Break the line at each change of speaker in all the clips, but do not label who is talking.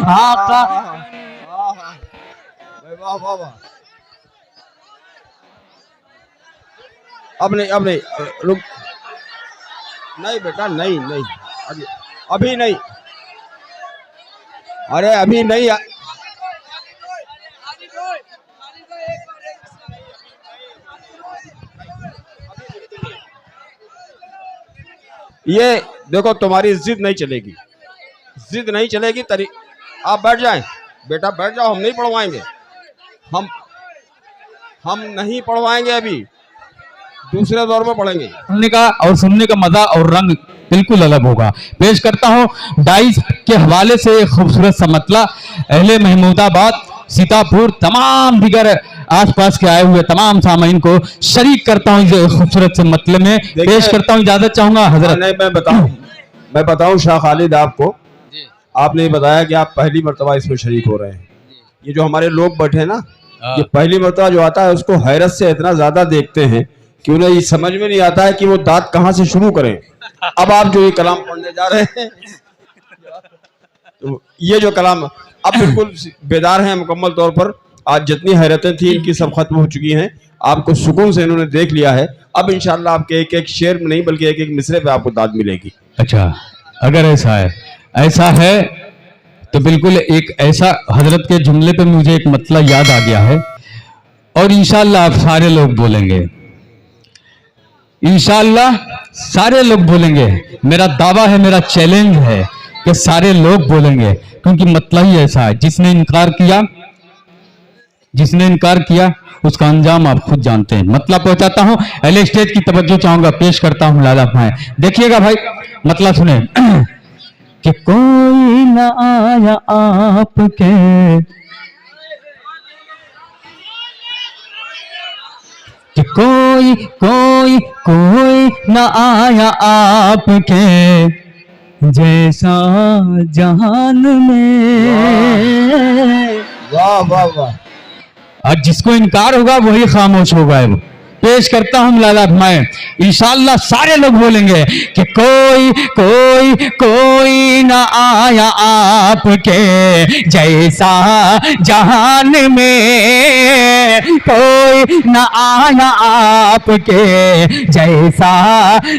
आका।
वाह वाह वाह। अब नहीं रुक, नहीं बेटा नहीं नहीं, अभी नहीं, अरे अभी नहीं। ये देखो तुम्हारी जिद नहीं चलेगी, जिद नहीं चलेगी। आप बैठ जाएं बेटा, बैठ जाओ, हम नहीं पढ़वाएंगे, हम नहीं पढ़वाएंगे, अभी दूसरे दौर में पढ़ेंगे।
सुनने का और सुनने का मजा और रंग बिल्कुल अलग होगा। पेश करता हूँ डाइस के हवाले से एक खूबसूरत सा मतला। अहले महमूदाबाद, सीतापुर, तमाम दिगर आसपास के आए हुए तमाम सामीन को शरीक करता हूँ इस खूबसूरत से मतले में। पेश करता हूँ, इजाजत चाहूंगा हजरत।
नहीं, मैं बताऊं शाह खालिद आपको, आपने बताया कि आप पहली मर्तबा इसमें शरीक हो रहे हैं। ये जो हमारे लोग बैठे हैं ना, ये पहली मर्तबा जो आता है उसको हैरत से इतना ज्यादा देखते हैं कि उन्हें ये समझ में नहीं आता है कि वो दांत कहाँ से शुरू करें। अब आप जो ये कलाम पढ़ने जा रहे हैं, तो ये जो कलाम अब बिल्कुल बेदार हैं मुकम्मल तौर पर। आज जितनी हैरतें थी इनकी सब खत्म हो चुकी हैं, आपको सुकून से इन्होंने देख लिया है। अब इंशाल्लाह आपके एक एक शेर में नहीं बल्कि एक एक मिसरे पे आपको दाद मिलेगी।
अच्छा, अगर ऐसा है तो बिल्कुल एक ऐसा हजरत के जुमले पे मुझे एक मतला याद आ गया है, और इंशाल्लाह आप सारे लोग बोलेंगे, इंशाल्लाह सारे लोग बोलेंगे। मेरा दावा है, मेरा चैलेंज है कि सारे लोग बोलेंगे, क्योंकि मतला ही ऐसा है। जिसने इनकार किया उसका अंजाम आप खुद जानते हैं। मतला पहुंचाता हूं, अहले स्टेज की तवज्जो चाहूंगा, पेश करता हूं लाला भाई। देखिएगा भाई, मतला सुने कि कोई ना आया आपके, कि कोई ना आया आपके जैसा जहान में।
वाह वाह वाह।
और जिसको इनकार होगा वही खामोश होगा। वो पेश करता हूं लाला भाई, इंशाल्लाह सारे लोग बोलेंगे कि कोई ना आया आपके जैसा जहान में, कोई ना आया आपके जैसा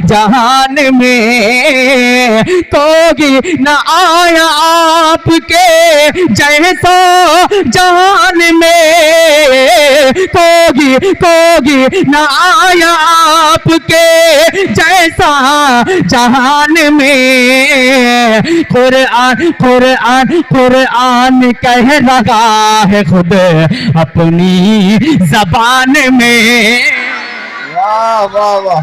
जहान में, कोई ना आया आपके जैसा जहान में, कोई ना आया आपके जैसा जहान में। कुरान कह रहा है खुद अपनी जबान में।
वाह वाह वाह वाह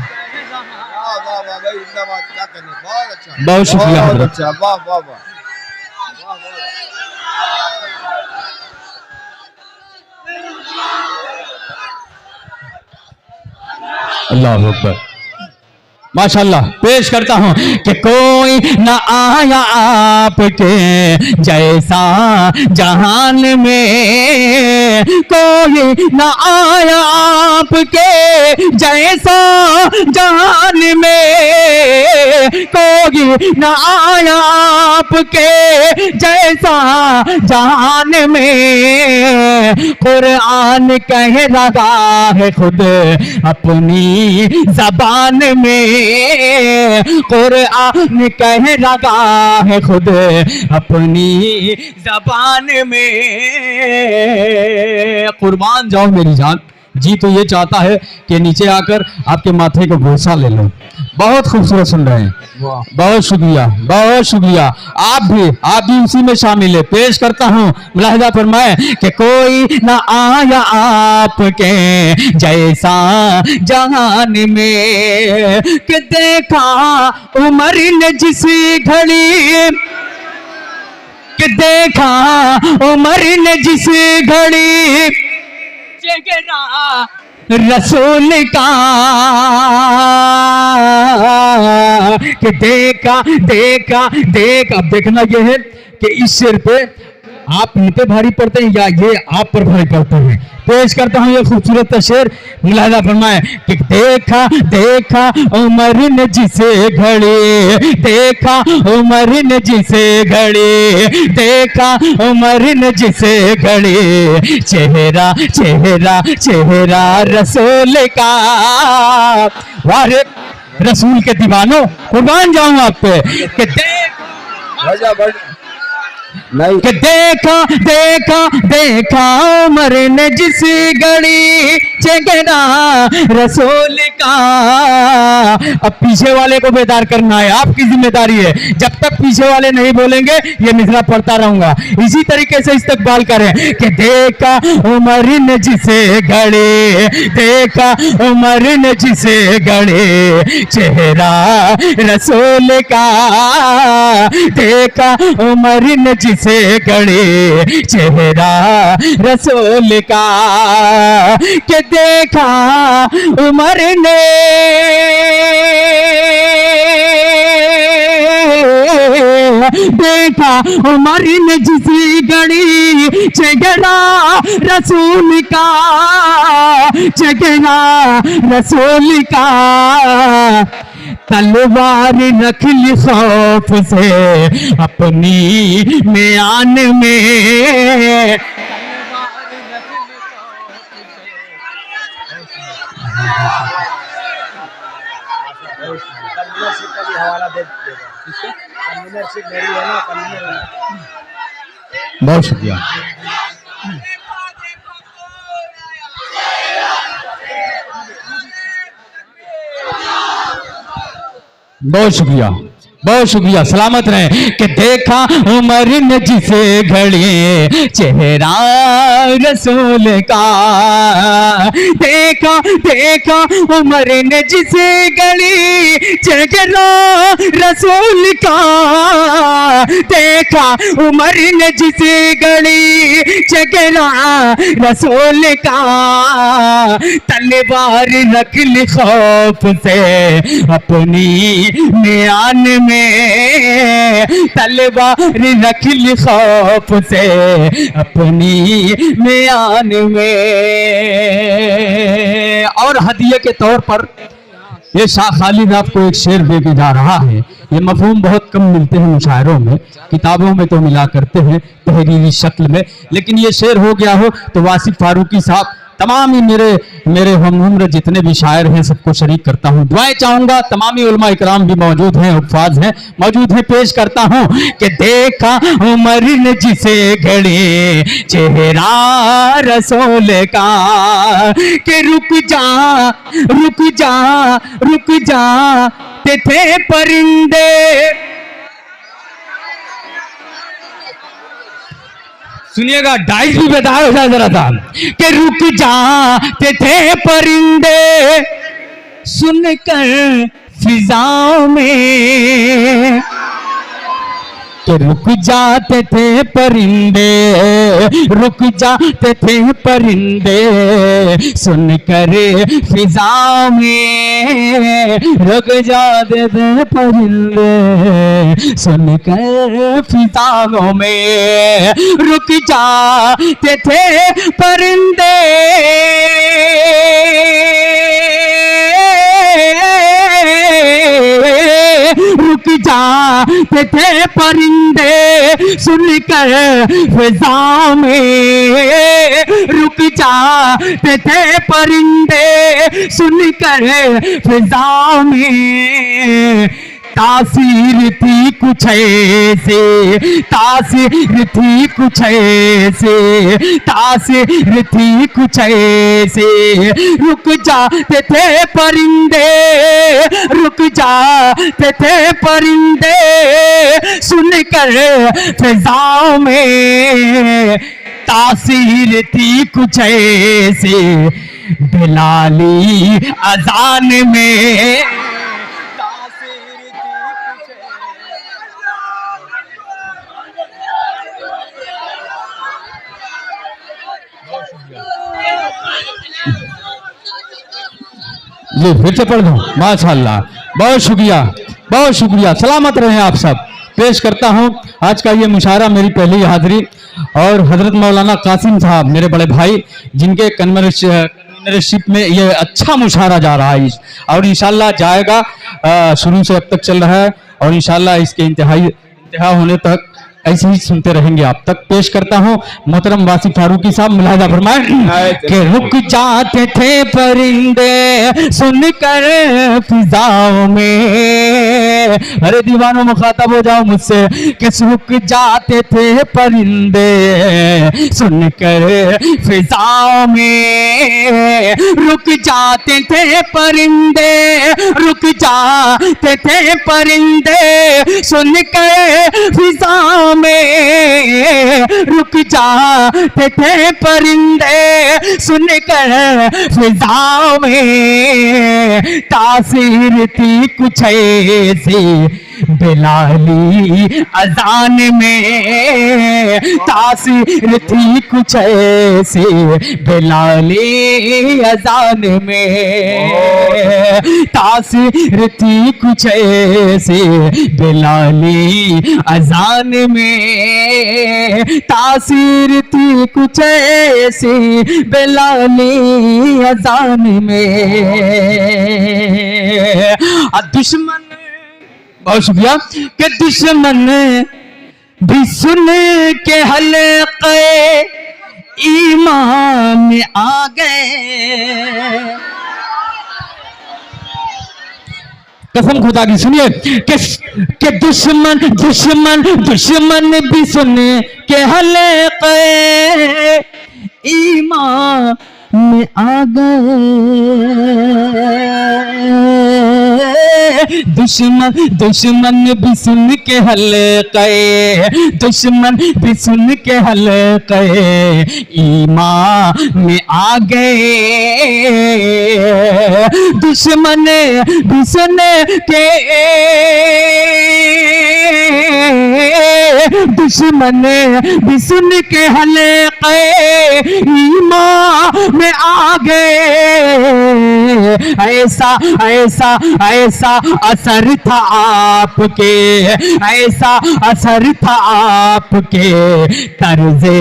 वाह वाह भाई, जिंदाबाद। क्या करने, बहुत अच्छा,
बहुत शुक्रिया
बहुत
हजरत।
अच्छा, वाह वाह वाह।
अल्लाह अकबर, माशाल्लाह। पेश करता हूं कि कोई ना आया आपके जैसा जहान में, कोई ना आया आपके जैसा जहान में, कोई ना आया आपके जैसा जहान में। कुरान कह रहा है खुद अपनी जबान में, कुरान कह रहा है खुद अपनी जबान में। कुर्बान जाओ मेरी जान, जी तो ये चाहता है कि नीचे आकर आपके माथे को बोसा ले लो। बहुत खूबसूरत सुन रहे हैं, बहुत शुक्रिया, बहुत शुक्रिया। आप भी उसी में शामिल है। पेश करता हूँ, मुलाहिजा फरमाए कि कोई ना आया आपके जैसा जहान में, कि देखा उमर ने जिस घड़ी, कि देखा उमर ने जिस घड़ी चेहरा रसूल का, कि देखा। अब देखना यह है कि इस शेर पे आप इन पे भारी पड़ते हैं या ये आप पर भारी पड़ते हैं? पेश करता हूँ ये खूबसूरत शेर, मुलाहिजा फरमाए कि देखा देखा उमर ने जिसे घड़ी, देखा उमर ने जिसे घड़ी, देखा उमर ने जिसे घड़ी, चेहरा चेहरा चेहरा रसूल का। वारे रसूल के दीवानों, कुर्बान जाऊं आप पे कि
नहीं
कि देखा देखा देखा उमर ने जिस घड़ी चेहरा रसूल का। अब पीछे वाले को बेदार करना है, आपकी जिम्मेदारी है। जब तक पीछे वाले नहीं बोलेंगे ये मिसरा पढ़ता रहूंगा। इसी तरीके से इस्तकबाल करें कि देखा उमर ने जिसे घड़ी, देखा उमर ने जिसे घड़ी, चेहरा रसूल का, देखा उमर ने जिसे घड़ी, चेहरा रसूल का। के देखा उमर ने देखा उमर ने जिसे घड़ी, चेहरा रसूल का, चेहरा रसूल का। तलवार रख ली खौफ से अपनी म्यान में, बहुत शुक्रिया। बहुत शुक्रिया, बहुत शुक्रिया, सलामत रहे। कि देखा उमर ने जिसे घड़ी, चेहरा रसूल का, देखा देखा उमर ने जिसे घड़ी, चेहरा रसूल का, देखा उमर ने जिसे घड़ी, चेहरा रसूल का। तलवार रख ली खौफ से अपनी म्यान में, तलवार रख ली खौफ से अपनी म्यान में। और हदिये के तौर पर ये शाह खालिद आपको एक शेर दे के जा रहा है। ये मफहूम बहुत कम मिलते हैं मुशायरों में, किताबों में तो मिला करते हैं तहरीरी शक्ल में, लेकिन ये शेर हो गया हो तो वासिफ फारूकी साहब, तमाम ही मेरे हम उम्र जितने भी शायर हैं सबको शरीक करता हूँ। दुआएं चाहूंगा, तमामी उलमा इकराम भी मौजूद हैं, हुफ़ाज़ हैं मौजूद हैं। पेश करता हूँ कि देखा उमर ने जिसे घड़ी, चेहरा रसूल का। कि रुक जा रुक जा रुक जा ते थे परिंदे, सुनिएगा डाइस भी बेदार हो जाए जरा सा। कि रुक जाते थे परिंदे सुनकर फिजाओं में, कि रुक जाते थे परिंदे, रुक जाते थे परिंदे सुनकर फिजाओं में, रुक जाते थे परिंदे सुनकर फिजाओं में, रुक जाते थे परिंदे रुक जाते थे परिंदे सुनकर फिजा में, रुक जाते थे परिंदे सुनकर फिजा में। तासीर थी कुछ ऐसे, तासीर थी कुछ ऐसे, तासीर थी कुछ ऐसे, रुक जाते थे परिंदे, रुक जाते थे परिंदे सुनकर फिजाओं में। तासीर थी कुछ ऐसे बिलाली अजान में, ये फिर से पढ़ दो। माशाअल्लाह, बहुत शुक्रिया, बहुत शुक्रिया, सलामत रहे आप सब। पेश करता हूँ आज का ये मुशायरा, मेरी पहली हाजिरी, और हजरत मौलाना कासिम साहब मेरे बड़े भाई, जिनके कन्वीनरशिप में ये अच्छा मुशायरा जा रहा है और इंशाल्लाह जाएगा। शुरू से अब तक चल रहा है और इंशाल्लाह इसके इंतहा होने तक ऐसे ही सुनते रहेंगे आप तक। पेश करता हूँ मोहतरम वासिफ फारूकी साहब, मुलाहिजा फरमाएं कि रुक जाते थे परिंदे सुनकर फिजाओं में, अरे दीवानों मुखातब हो जाओ मुझसे, कि रुक जाते थे परिंदे सुनकर फिजाओं में, रुक जाते थे परिंदे, रुक जाते थे परिंदे सुनकर फिजाओं में, रुक जाते थे परिंदे सुनकर फिजाओं में, तासीर थी कुछ ऐसी बिलाली अजान में, तासीर थी कुछ ऐसी बिलाली अजान में, तासीर थी कुछ ऐसी बिलाली अजान में, तासीर थी कुछ ऐसी बिलाली अजान में। दुश्मन, बहुत शुक्रिया, कि दुश्मन भी सुन के हल्क़े ईमान में आ गए, कसम खुदा की सुनिए, कि दुश्मन दुश्मन दुश्मन भी सुन के हल्क़े ईमान में आ गए, दुश्मन दुश्मन भी सुन के हल्क़े, दुश्मन भी सुन के हल्क़े ईमान में आ गए, दुश्मन भी सुन के, दुश्मन भी सुन के हल्क़े ईमान में आ गए, ऐसा ऐसा ऐसा असर था आपके, ऐसा असर था आपके तर्ज़े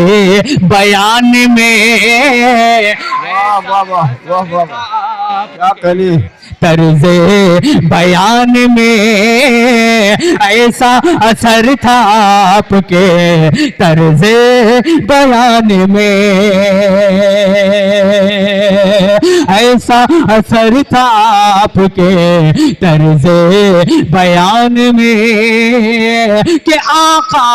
बयान में,
वाह वाह वाह वाह वाह, क्या कहनी,
तर्ज़े बयान में ऐसा असर था आपके तर्ज़े बयान में, ऐसा असर था आपके तर्ज़े बयान में, कि आका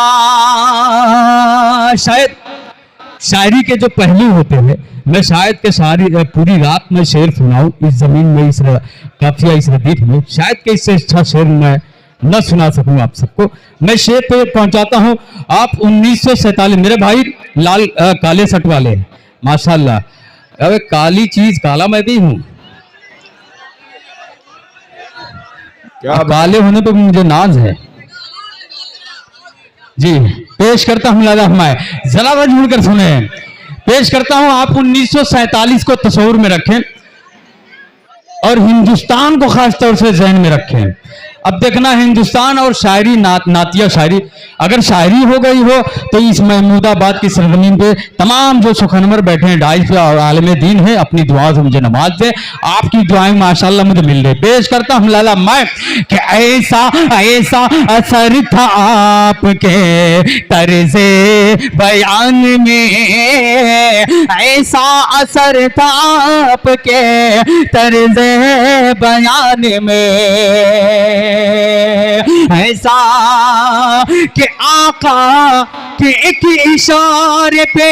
शायरी के जो पहलू होते हैं, मैं शायद के सारी पूरी रात में शेर सुनाऊं इस जमीन में, इस काफिया इस रदीफ में, शायद के इससे अच्छा शेर मैं न सुना सकूं आप सबको। मैं शेर पे पहुंचाता हूं। आप 1947, मेरे भाई लाल काले शर्ट वाले हैं माशाल्लाह, अरे काली चीज काला मैं भी हूं, क्या काले होने पे मुझे नाज है जी। पेश करता हूं लाला हमारे, जरा जुड़ कर सुने, पेश करता हूं। आप 1947 को तस्वुर में रखें और हिंदुस्तान को खास तौर से जहन में रखें। अब देखना, हिंदुस्तान और शायरी नातिया शायरी, अगर शायरी हो गई हो तो इस महमूदाबाद की सरजमीन पे तमाम जो सुखनवर बैठे हैं डाइस पे और आलम दीन है, अपनी दुआ से मुझे नवाज दे, आपकी दुआएं माशाल्लाह मुझे मिल रही। पेश करता हूं लाला मैं, कि ऐसा ऐसा असर था आपके तर्ज़े बयान में, ऐसा असर था आपके तर्ज़े बयान में, ऐसा कि आका के एक इशारे पे,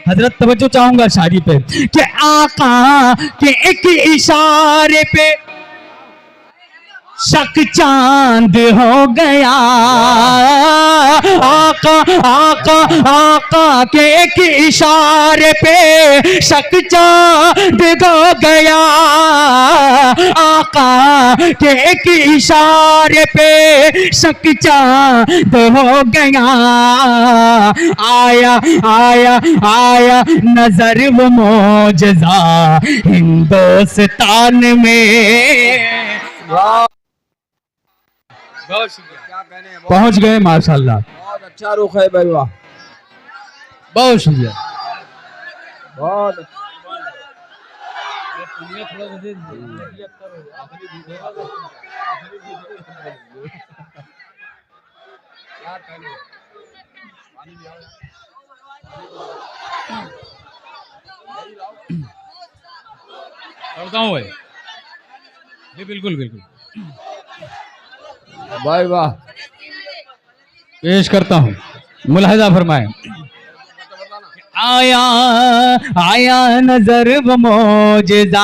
हजरत तवज्जो चाहूंगा शायरी पे, कि आका के एक इशारे पे शक चांद हो गया, आका आका आका के एक इशारे पे शक चांद हो गया, आका के एक इशारे पे शक चांद हो गया, आया आया आया नजर वो मौजज़ा हिंदुस्तान में। बहुत शुक्रिया।
क्या कहने हैं,
पहुंच गए माशाल्लाह।
बहुत अच्छा रुख है भाई, वाह,
बहुत शुक्रिया।
बहुत
करता हूँ भाई जी, बिल्कुल बिल्कुल
भाई, वाह।
पेश करता हूँ, मुलाहिजा फरमाए। आया आया नजर वो मौजज़ा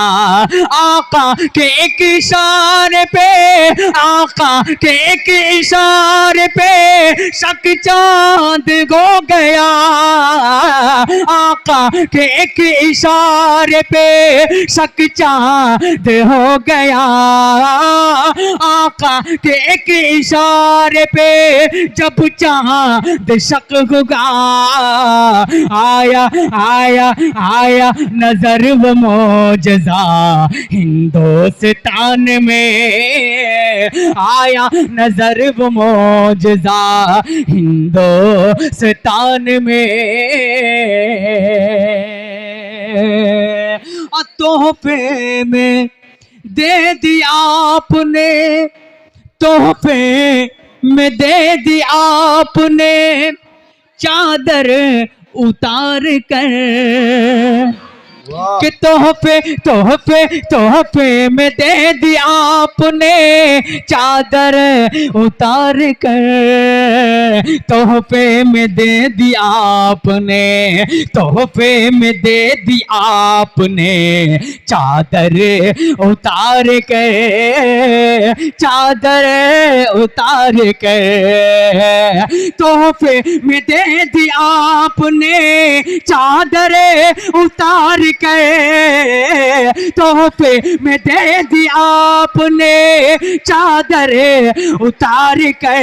आका के एक इशारे पे, आका के एक इशारे पे शक चांद हो गया, आका के एक इशारे पे शक चांद हो गया, आका के एक इशारे पे जब चांद शक होगा, आया आया आया नजर वो मौजज़ा हिंदुस्तान में, आया नजर वो मौजज़ा हिंदुस्तान में। तोहफे में दे दिया आपने, तोहफे में दे दिया आपने चादर उतार कर,
वाह,
कि तोहफे तोहफे तोहफे में दे दिया आपने चादर उतार कर, तोहफे में दे दिया आपने, तोहफे में दे दिया आपने चादर उतार कर, चादर उतार कर, तोहफे में दे दिया आपने चादर उतार के, तोहफे में दे दी आपने चादर उतार के।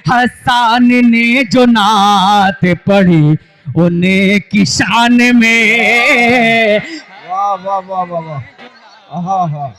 हसन ने जो नात पढ़ी उन्हें की शान में,
वाह, वाह, वाह, वाह, वाह, हाँ, हाँ,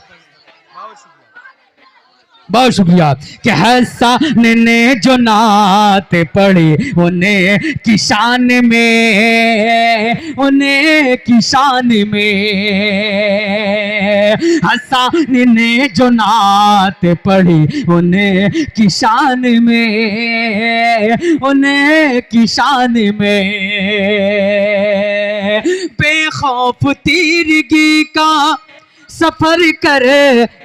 बहुत शुक्रिया। कि हसन ने जो नात पढ़ी उन्हें की शान में, उन्हें की शान में, हसन ने जो नात पढ़ी उन्हें की शान में, उन्हें की शान में, बेखौफ तीरगी का सफर कर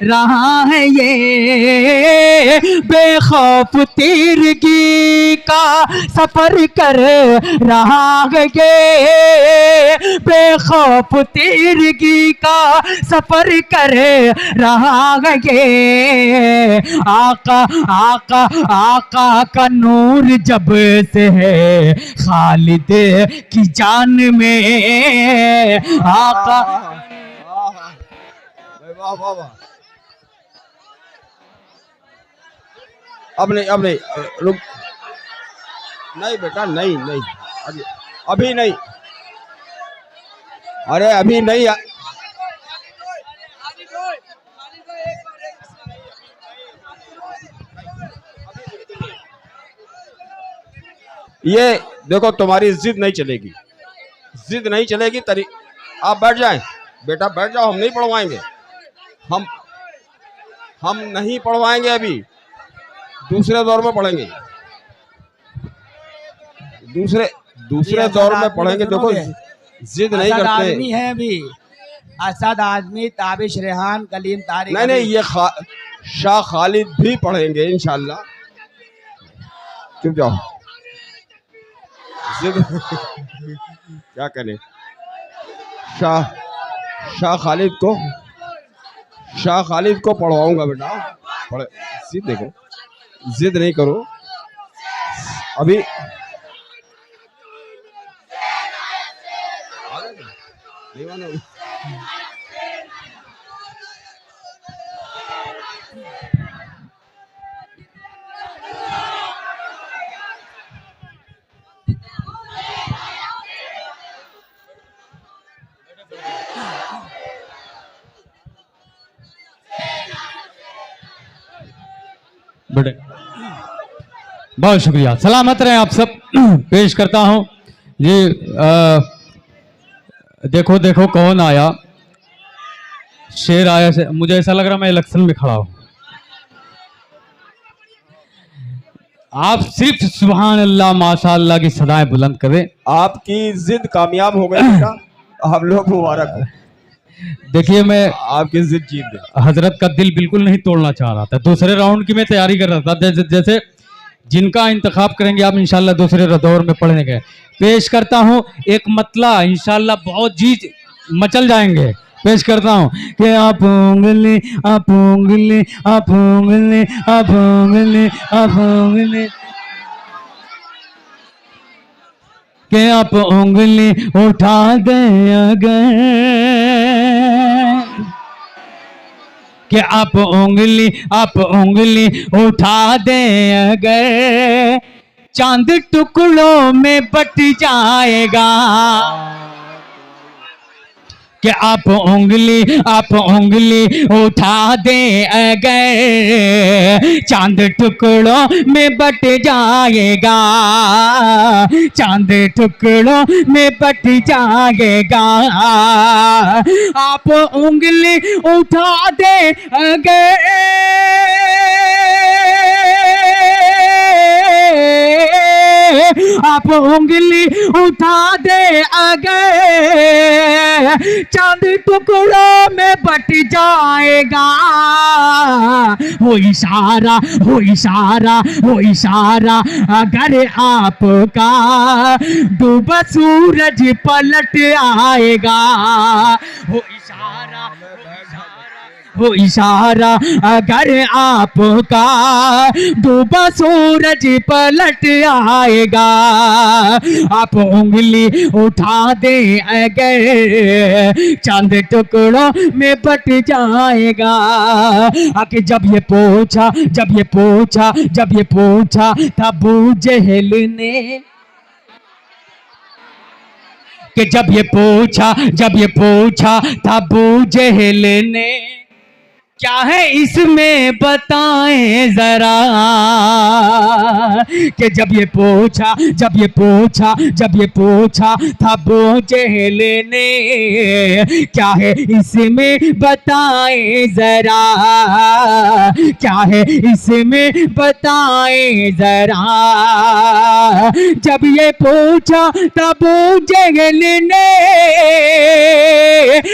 रहा है ये, बेखौफ तीरगी का सफर कर रहा है ये, बेखौफ तीरगी का सफर कर रहा है ये, आका आका आका का नूर जब से है खालिद की जान में, आका
वाह, वाह, वाह। अब नहीं रुक, नहीं बेटा, नहीं नहीं, अभी नहीं, अरे अभी नहीं, ये देखो तुम्हारी जिद नहीं चलेगी, जिद नहीं चलेगी। आप बैठ जाएं बेटा, बैठ जाओ, हम नहीं पढ़वाएंगे, हम नहीं पढ़वाएंगे, अभी दूसरे दौर में पढ़ेंगे, दूसरे दौर में पढ़ेंगे। देखो जिद नहीं करते,
आदमी है अभी, असद आदमी, ताबिश रेहान, कलीम तारिक।
नहीं, ये शाह खालिद भी पढ़ेंगे इंशाल्लाह। चुप जाओ, जिद क्या करें। शाह खालिद को पढ़वाऊंगा बेटा, पढ़े। जिद देखो, जिद नहीं करो अभी। नहीं मानो।
बहुत शुक्रिया, सलामत रहें आप सब। पेश करता हूँ जी, देखो देखो कौन आया, शेर आया से, मुझे ऐसा लग रहा मैं इलेक्शन में खड़ा हूँ। आप सिर्फ सुभान अल्लाह माशा अल्लाह की सदाएं बुलंद करें।
आपकी जिद कामयाब हो गई बेटा, आप लोग मुबारक हो,
देखिए मैं
आपकी जिद जीत गए।
हजरत का दिल बिल्कुल नहीं तोड़ना चाह रहा था, दूसरे राउंड की मैं तैयारी कर रहा था। जैसे जिनका इंतखाब करेंगे आप इंशाल्लाह दूसरे दौर में पढ़ेंगे। पेश करता हूँ एक मतला, इंशाल्लाह बहुत जी मचल जाएंगे। पेश करता हूँ कि आप उंगली आप उंगली आप उंगली आप उंगली आप उंगली कि आप उंगली उठा दें अगर, कि आप उंगली उठा दें अगर, चांद टुकड़ों में बट जाएगा। कि आप उंगली उठा दें अगर, चांद टुकड़ों में बट जाएगा, चांद टुकड़ों में बट जाएगा। आप उंगली उठा दें अगर, आप उंगली उठा दे अगर, चांद टुकड़ों में बट जाएगा। हो इशारा हो इशारा हो इशारा अगर आपका, डूबा सूरज पलट आएगा। हो इशारा वो इशारा अगर आपका, डूबा सूरज पलट आएगा। आप उंगली उठा दे अगर, चांद टुकड़ों में बट जाएगा। आके जब ये पूछा था अबू जहल ने, कि जब ये पूछा था अबू जहल ने, क्या है इसमें बताएं जरा। कि जब ये पूछा था अबू जहल ने, क्या है इसमें बताएं जरा, क्या है इसमें बताएं जरा। जब ये पूछा था अबू जहल ने,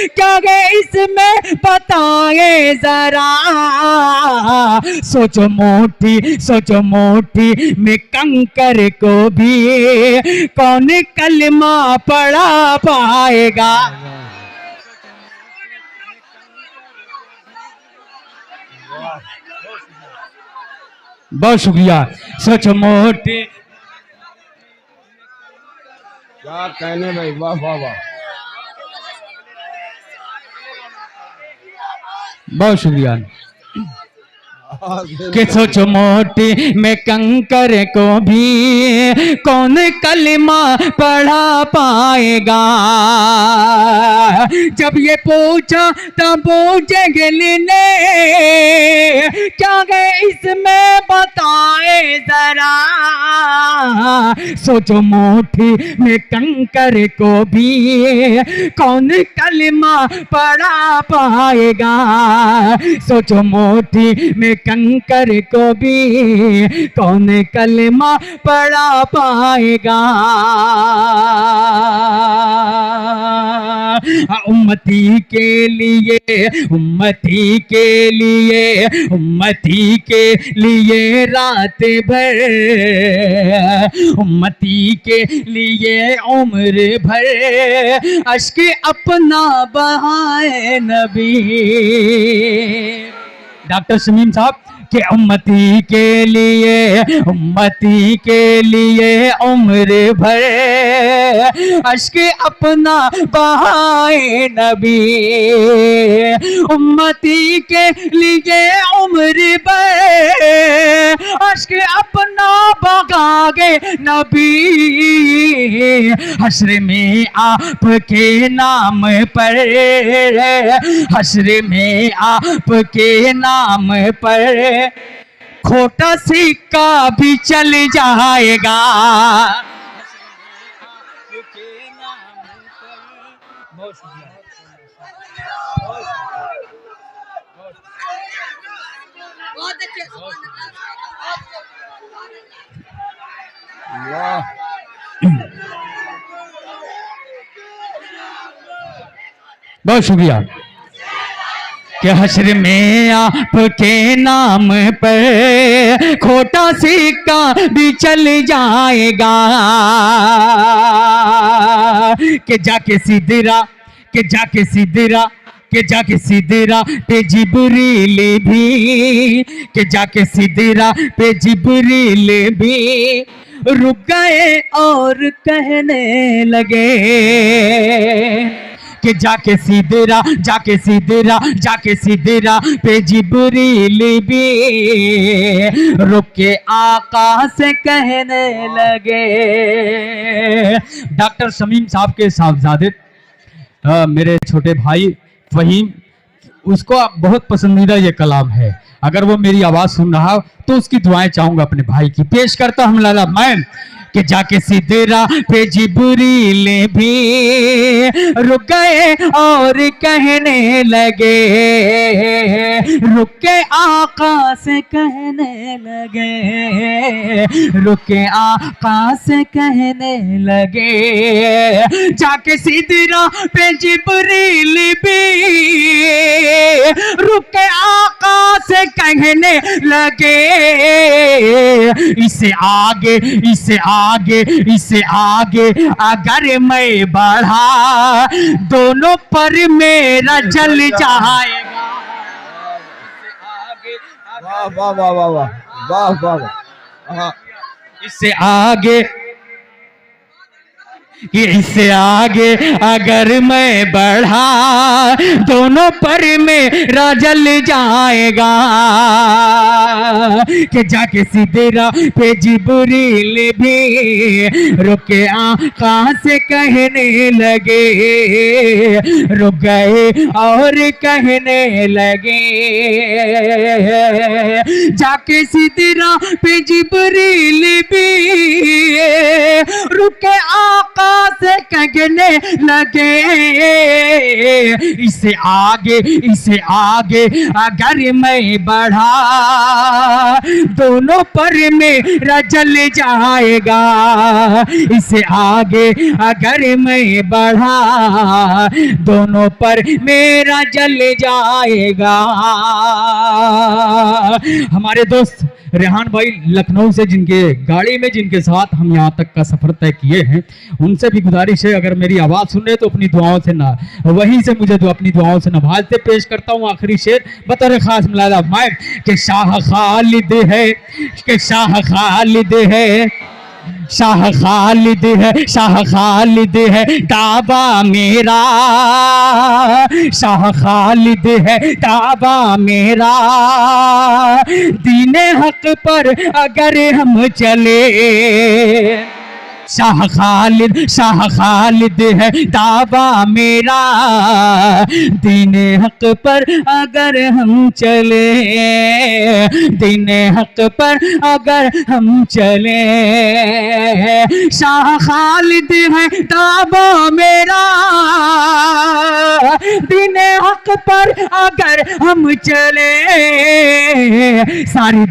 क्या है इसमें बताएं जरा। सोचो मोटी में कंकर को भी कौन कलमा पढ़ा पाएगा। बहुत शुक्रिया। सोचो मोटी,
क्या कहने भाई, वाह वाह वाह,
बहुत शुक्रिया। कि सोचो मोटी में कंकर को भी कौन कलमा पढ़ा पाएगा। जब ये पूछा तब अबू जहल ने, क्या है इसमें बताए जरा। सोचो मोटी में कंकर को भी कौन कलमा पढ़ा पाएगा। सोचो मोटी में कंकर को भी कौन कलमा पढ़ा पाएगा। उम्मती के लिए रात भर, उम्मती के लिए उम्र भर, अश्क अपना बहाए नबी। डॉक्टर शमीम साहब कि उम्मती के लिए उम्र भर, अश्क अपना बहाए नबी। उम्मती के लिए उम्र भर, अश्क अपना बहाए नबी। हश्र में आपके नाम पर, हश्र में आपके नाम पर खोटा सिक्का भी चल जाएगा। बहुत शुक्रिया। कि हश्र में आपके नाम पर खोटा सिक्का भी चल जाएगा। कि जाके सिदरा पे जिब्रील भी, कि जाके सिदरा पे जिब्रील भी रुक गए और कहने लगे। कि जाके सिदरा पे जिब्रील भी रुक के आका से कहने लगे। डॉक्टर शमीम साहब के साहबजादे मेरे छोटे भाई फहीम, उसको बहुत पसंदीदा ये कलाम है। अगर वो मेरी आवाज सुन रहा हो तो उसकी दुआएं चाहूंगा अपने भाई की। पेश करता हूं लाला मैं। कि जाके सिदरा पे जिब्रील भी रुक गए और कहने लगे। रुक के आका से कहने लगे। रुक के आका से कहने लगे। जाके सिदरा पे जिब्रील भी रुक के आका से कहने लगे। इससे आगे अगर मैं बढ़ा दोनों पर मेरा जल जाएगा।
वाह वाह वाह वाह वाह वाह वाह।
इससे आगे अगर मैं बढ़ा दोनों पर मेरा जल जाएगा। कि जाके सिदरा पे जिब्रील भी रुके आका से कहने लगे। रुक गए और कहने लगे। जाके सिदरा पे जिब्रील भी रुके आका से कहने लगे। इससे आगे अगर मैं बढ़ा दोनों पर मेरा जल जाएगा। इससे आगे अगर मैं बढ़ा दोनों पर मेरा जल जाएगा। हमारे दोस्त रेहान भाई लखनऊ से, जिनके गाड़ी में जिनके साथ हम यहाँ तक का सफर तय किए हैं, उनसे भी गुजारिश है अगर मेरी आवाज सुन रहे तो अपनी दुआओं से ना, वहीं से मुझे अपनी दुआओं से नवाजते। पेश करता हूँ आखिरी शेर बतौर खास मिलादा मैं। कि शाह खालिद है, कि शाह खालिद है, शाह खालिद है दावा मेरा। शाह खालिद है दावा मेरा। दीने हक पर अगर हम चले। शाह खालिद है दावा मेरा। दीने हक पर अगर हम चले। दीने हक पर अगर हम चले। शाह खालिद है दावा मेरा। दीने हक पर अगर हम चले। सारी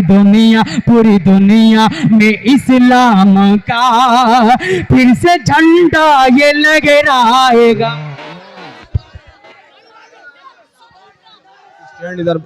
दुनिया पूरी दुनिया में इस्लाम का फिर से झंडा ये लहराएगा।
इधर